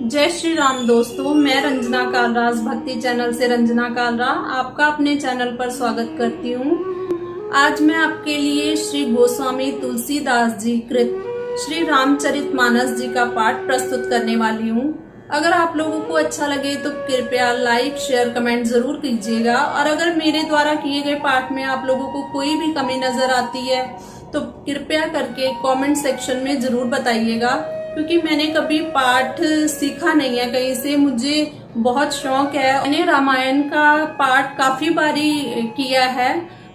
जय श्री राम दोस्तों, मैं रंजना कालराज भक्ति चैनल से रंजना कालरा आपका अपने चैनल पर स्वागत करती हूँ। आज मैं आपके लिए श्री गोस्वामी तुलसीदास जी कृत श्री रामचरितमानस जी का पाठ प्रस्तुत करने वाली हूँ। अगर आप लोगों को अच्छा लगे तो कृपया लाइक शेयर कमेंट जरूर कीजिएगा, और अगर मेरे द्वारा किए गए पाठ में आप लोगों को कोई भी कमी नजर आती है तो कृपया करके कमेंट सेक्शन में जरूर बताइएगा, क्योंकि मैंने कभी पाठ सीखा नहीं है कहीं से। मुझे बहुत शौक है, मैंने रामायण का पाठ काफी बारी किया है,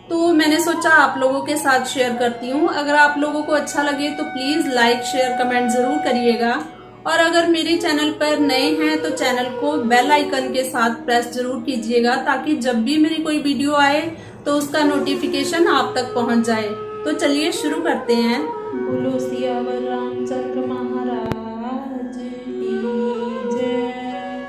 तो मैंने सोचा आप लोगों के साथ शेयर करती हूँ। अगर आप लोगों को अच्छा लगे तो प्लीज लाइक शेयर कमेंट जरूर करिएगा, और अगर मेरे चैनल पर नए हैं तो चैनल को बेल आइकन के साथ प्रेस जरूर कीजिएगा, ताकि जब भी मेरी कोई वीडियो आए तो उसका नोटिफिकेशन आप तक पहुंच जाए। तो चलिए शुरू करते हैं। बोलो सियावर रामचंद्र महाराज की जय।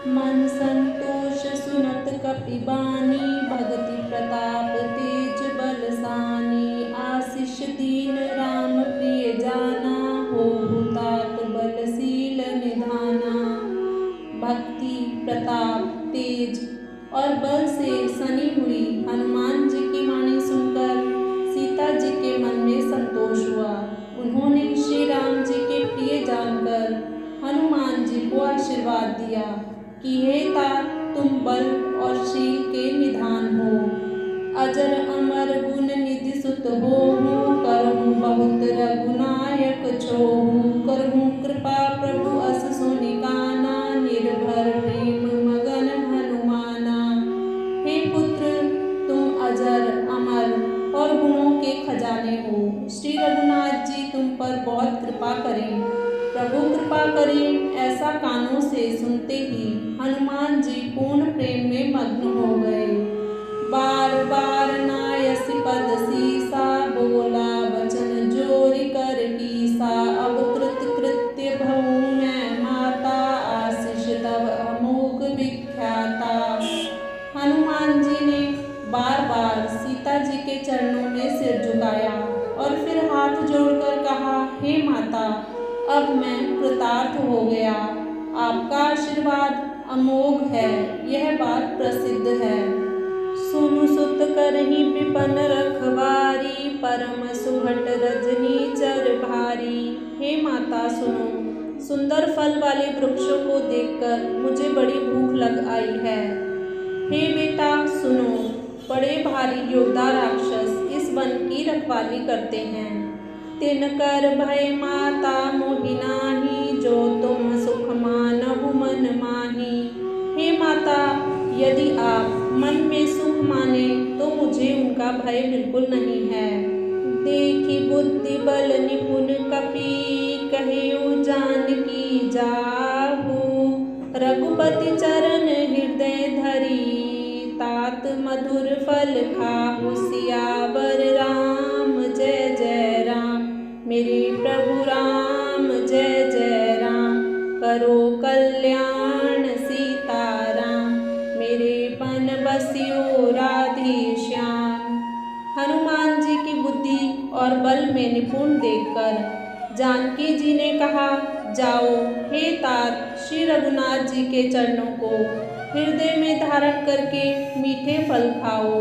मन संतोष सुनत कपिबानी, भगति प्रताप तेज बलसानी। आशीष दीन राम प्रिय जाना, हो तात बलशील निधाना। भक्ति प्रताप तेज और बल से सनी हुई हनुमान जी की वाणी सुनकर सीता जी के मन में संतोष हुआ। उन्होंने श्री राम जी के प्रिय जानकर हनुमान जी को आशीर्वाद दिया कि हे तात, तुम बल और शील के निधान हो। अजर अमर गुण निधि सुत होहु, करहु बहुत रघुनायक छोहु। करहु कृपा प्रभु अस सुनिकाना, निर्भर प्रेम मगन हनुमाना। हे पुत्र, तुम अजर अमर और गुणों के खजाने हो। श्री रघुनाथ जी तुम पर बहुत कृपा करें, प्रभु कृपा करें। ऐसा कानों से सुनते ही हनुमान जी पूर्ण प्रेम में मग्न हो गए। बार बार नायसी पद सीसा, बोला वचन जोरि कर कीसा। अब कृत कृत्य भऊ मैं माता, आशीष तब अमोघ विख्याता। हनुमान जी ने बार बार सीता जी के चरणों में सिर झुकाया और फिर हाथ जोड़कर कहा, हे माता, अब मैं कृतार्थ हो गया। आपका आशीर्वाद अमोघ है, यह बात प्रसिद्ध है। सुनु सुत करहि विपन रखवारी, परम सुभट रजनी चर भारी। हे माता सुनो, सुंदर फल वाले वृक्षों को देखकर मुझे बड़ी भूख लग आई है। हे बेटा सुनो, बड़े भारी योद्धा राक्षस इस वन की रखवाली करते हैं। तिनकर भय माता मोहि नाहि, जो तुम सुख मानहु मन माही। हे माता, यदि आप मन में सुख माने तो मुझे उनका भय बिल्कुल नहीं है। देखी बुद्धि बल निपुण कपि, कहेउ जानकी जाहु। रघुपति चरण हृदय धरी, तात मधुर फल खाहु। सियावर राम जय जय राम, मेरे प्रभु राम जय जय राम। करो कल्याण सीताराम, मेरे पन बसियो राधे श्याम। हनुमान जी की बुद्धि और बल में निपुण देखकर जानकी जी ने कहा, जाओ हे तात, श्री रघुनाथ जी के चरणों को हृदय में धारण करके मीठे फल खाओ।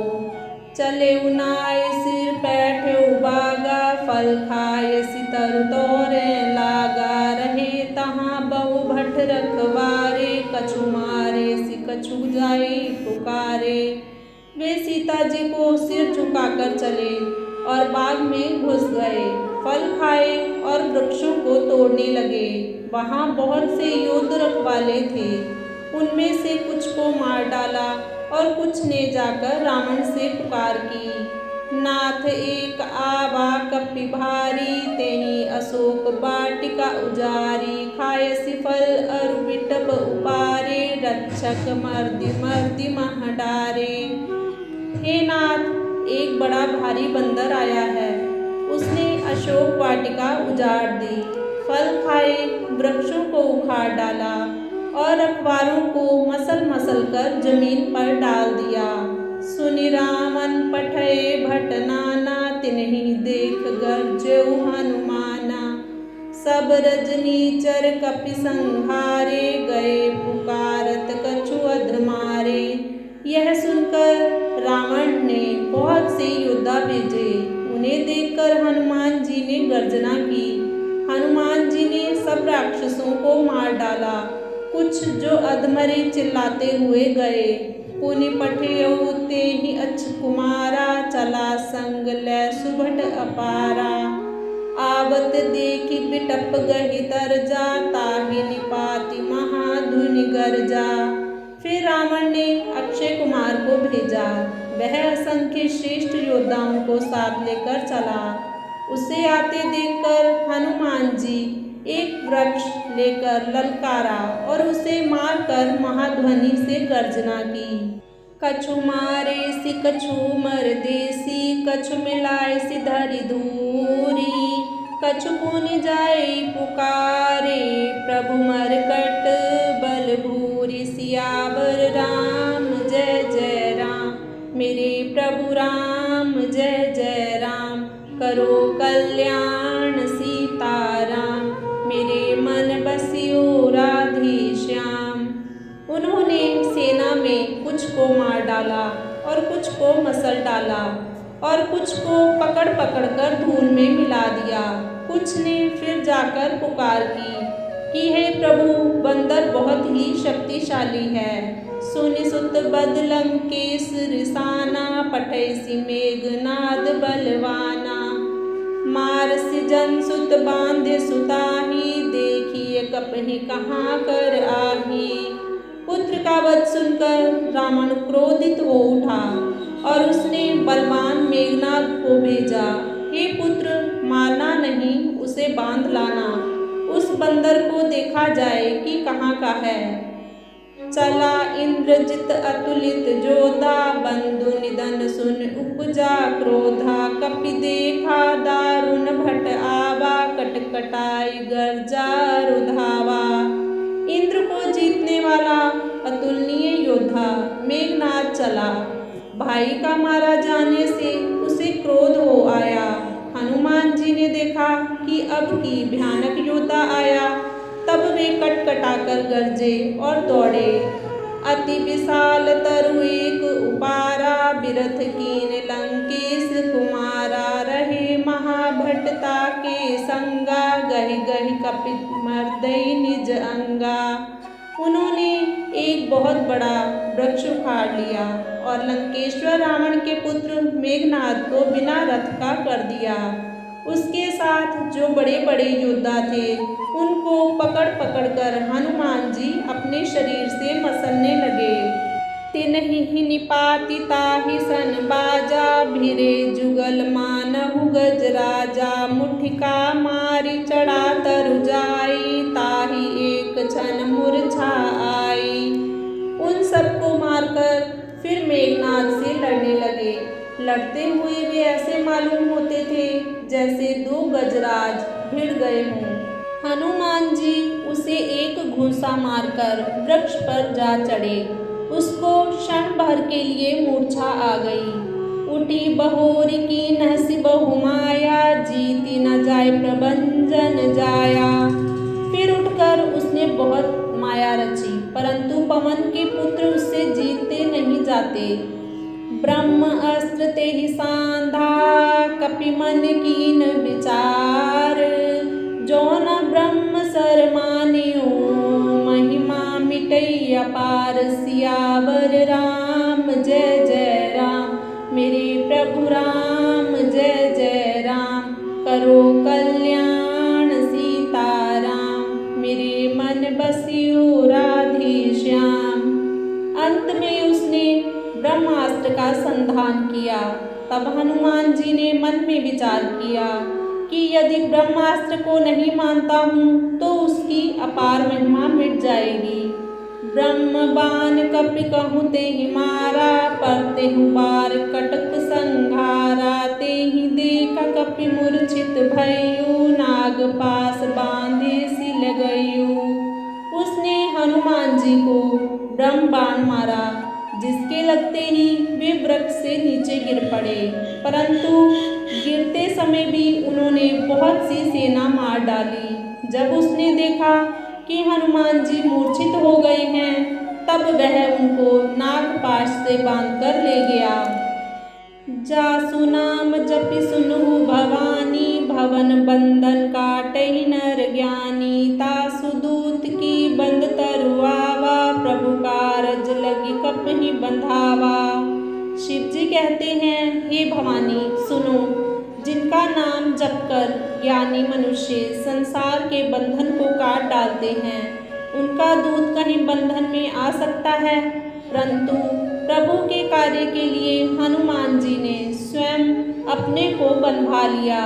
चले उनाय सिर पैठे उबागा, फल खाए सितर तोरे लागा। रहे तहाँ बहु भट रखवारे, कछु मारे सि कछु जाए पुकारे। वे सीता जी को सिर झुकाकर चले और बाग में घुस गए। फल खाए और वृक्षों को तोड़ने लगे। वहाँ बहुत से योद्ध रखवाले थे, उनमें से कुछ को मार डाला और कुछ ने जाकर रावण से पुकार की। नाथ एक आवा कपि भारी, तेहि अशोक वाटिका उजारी। खायसि फल अरु बिटप उपारे, रक्षक मर्दि मर्दि मह डारे। हे नाथ, एक बड़ा भारी बंदर आया है, उसने अशोक वाटिका उजाड़ दी, फल खाए, वृक्षों को उखाड़ डाला और रखवारों को मसल मसल कर जमीन पर डाल दिया। सुनि रामन पठय भट नाना, तिन्हि देख गर्जऊ हनुमाना। सब रजनीचर कपि संहारे, गए पुकारत कछु अधमारे। यह सुनकर रावण ने बहुत से योद्धा भेजे। उन्हें देखकर हनुमान जी ने गर्जना की। हनुमान जी ने सब राक्षसों को मार डाला। कुछ जो अधमरे चिल्लाते हुए गए। पुनि पठियउ तेहि अच्छ कुमारा, चला संग लै सुभट अपारा। आवत देखि बिटप गहि तरजा, ताहि निपाति महाधुनि गरजा। फिर रावण ने अक्षय कुमार को भेजा। वह असंख्य श्रेष्ठ योद्धाओं को साथ लेकर चला। उसे आते देखकर हनुमान जी एक वृक्ष लेकर ललकारा और उसे मारकर महाध्वनि से गर्जना की। कछु मारे सि कछु मर देसी, कछु मिलाए सि धरि धूरी। कछु पुनि जाए पुकारे, प्रभु मरकट बल भूरि। सियावर राम जय जय राम, मेरे प्रभु राम जय जय राम। करो कल्याण सीताराम, मेरे मन बसियो राधे श्याम। उन्होंने सेना में कुछ को मार डाला और कुछ को मसल डाला और कुछ को पकड़ पकड़ कर धूल में मिला दिया। कुछ ने फिर जाकर पुकार की कि हे प्रभु, बंदर बहुत ही शक्तिशाली है। सुनि सुत बद लंकेश रिसाना, पठैसी मेघनाद बलवाना। मारसि जन सुत बांधे सुताही, देखिए कपहि कहाँ कर आही। पुत्र का वध सुनकर रावण क्रोधित हो उठा और उसने बलवान मेघनाद को भेजा। हे पुत्र, मारना नहीं, उसे बांध लाना। उस बंदर को देखा जाए कि कहाँ का है। चला इंद्रजित अतुलित जोधा, बंधु निधन सुन उपजा क्रोधा। कपि देखा दारुण भट आवा, कटकटाई गर्जा रुधावा। इंद्र को जीतने वाला अतुलनीय योद्धा मेघनाद चला। भाई का मारा जाने से उसे क्रोध हो आया। हनुमान जी ने देखा कि अब की भयानक योद्धा आया, तब वे कटकटाकर गरजे और दौड़े। अति विशाल तरु एक उपारा, बिरथ कीन लंकेश कुमारा। रहे महाभटता के संगा, गहि गहि कपि मर्दई निज अंगा। उन्होंने एक बहुत बड़ा वृक्ष उखाड़ लिया और लंकेश्वर रावण के पुत्र मेघनाद को बिना रथ का कर दिया। उसके साथ जो बड़े बड़े योद्धा थे, उनको पकड़ पकड़ कर हनुमान जी अपने शरीर से मसलने लगे। तिन्हि निपाति ताहि सन बाजा, भिरे जुगल मानहु गजराजा। मुठिका मारी चढ़ा तरु जाई, ताहि एक क्षण मूर्छा आई। उन सबको मारकर फिर मेघनाद से लड़ने लगे। लड़ते हुए वे ऐसे मालूम होते थे जैसे दो गजराज भिड़ गए हों। हनुमान जी उसे एक घूंसा मारकर वृक्ष पर जा चढ़े। उसको क्षण भर के लिए मूर्छा आ गई। उठी बहोरी की नहसी बहुमाया, जीती न जाए प्रभंजन जाया। फिर उठकर उसने बहुत माया रची, परंतु पवन के पुत्र उससे जीतते नहीं जाते। ब्रह्म अस्त्र तेहि सांधा, कपि मन कीन विचार। जो न ब्रह्म सर मानियो, महिमा मिटई अपार। सियावर राम जय जय राम, मेरे प्रभु राम जय जय राम। करो कल्याण सीताराम, मेरे मन बसियो राधे श्याम। अंत में उसने ब्रह्मास्त्र का संधान किया। तब हनुमान जी ने मन में विचार किया कि यदि ब्रह्मास्त्र को नहीं मानता हूँ तो उसकी अपार महिमा मिट जाएगी। ब्रह्म बाण कपि कहूँ तेहि मारा, परतेहु बार कटक संघारा। तेहि देख कपि मूर्छित भयउ, नाग पास बांधे सिल गयु। उसने हनुमान जी को ब्रह्म बाण मारा, जिसके लगते ही वे वृक्ष से नीचे गिर पड़े। परंतु गिरते समय भी उन्होंने बहुत सी सेना मार डाली। जब उसने देखा कि हनुमान जी मूर्छित हो गए हैं, तब वह उनको नागपाश से बांधकर ले गया। जासु नाम जपि सुनहु भवानी, भवन बंधन काटहि नर ज्ञानी। तासु दूत की बंद तरुआवा, प्रभु कारज लगी कपहि बंधावा। शिव जी कहते हैं, हे भवानी सुनो, जिनका नाम जपकर ज्ञानी मनुष्य संसार के बंधन को काट डालते हैं, उनका दूत कहीं बंधन में आ सकता है। परंतु प्रभु के कार्य के लिए हनुमान जी ने स्वयं अपने को बंधा लिया।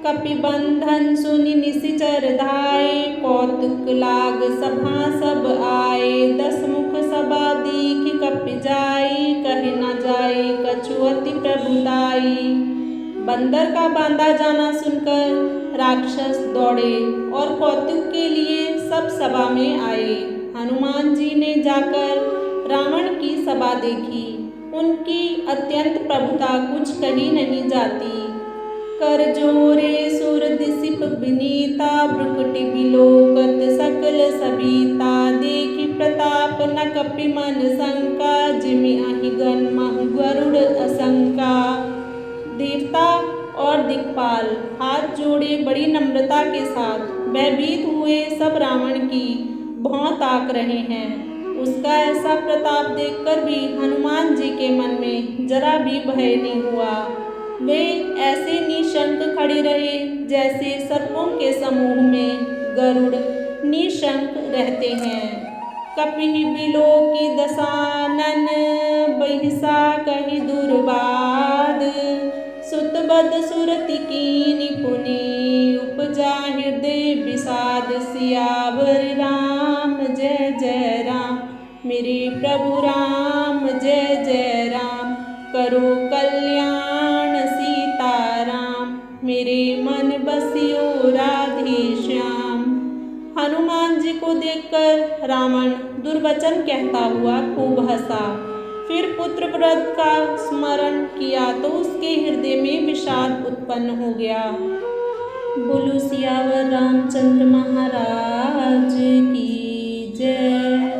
कपि बंधन सुनि निशिचर धाये, कौतुक लाग सभा सब आए। 10 मुख सभा दीख कपि जाई, कहे न जाए कछु अति प्रभुताई। बंदर का बांधा जाना सुनकर राक्षस दौड़े और कौतुक के लिए सब सभा में आए। हनुमान जी ने जाकर रावण की सभा देखी। उनकी अत्यंत प्रभुता कुछ कही नहीं जाती। कर जोरे सुर दिसिप विनीता, भ्रुकुटि बिलोकत सकल सबीता। देखि प्रताप न कपि मन शंका, जिमि अहि गन्महु गरुड़ असंका। देवता और दिक्पाल हाथ जोड़े बड़ी नम्रता के साथ भयभीत हुए सब रावण की भौं ताक रहे हैं। उसका ऐसा प्रताप देखकर भी हनुमान जी के मन में जरा भी भय नहीं हुआ। वे ऐसे निशंक खड़े रहे जैसे सर्पों के समूह में गरुड़ निशंक रहते हैं। कपिहि बिलोकि दसानन, बहिषा कहि दुर्बाद। सुतबद सुरति कीनि पुनि, उपजा हृदय विषाद। सियावर राम जय जय राम, मेरे प्रभु राम जय जय राम। करो कल्याण सीताराम, मेरे मन बसियो राधे श्याम। हनुमान जी को देखकर रावण दुर्वचन कहता हुआ खूब हंसा। फिर पुत्र व्रत का स्मरण किया तो उसके हृदय में विषाद उत्पन्न हो गया। बोलो सियावर रामचंद्र महाराज की जय।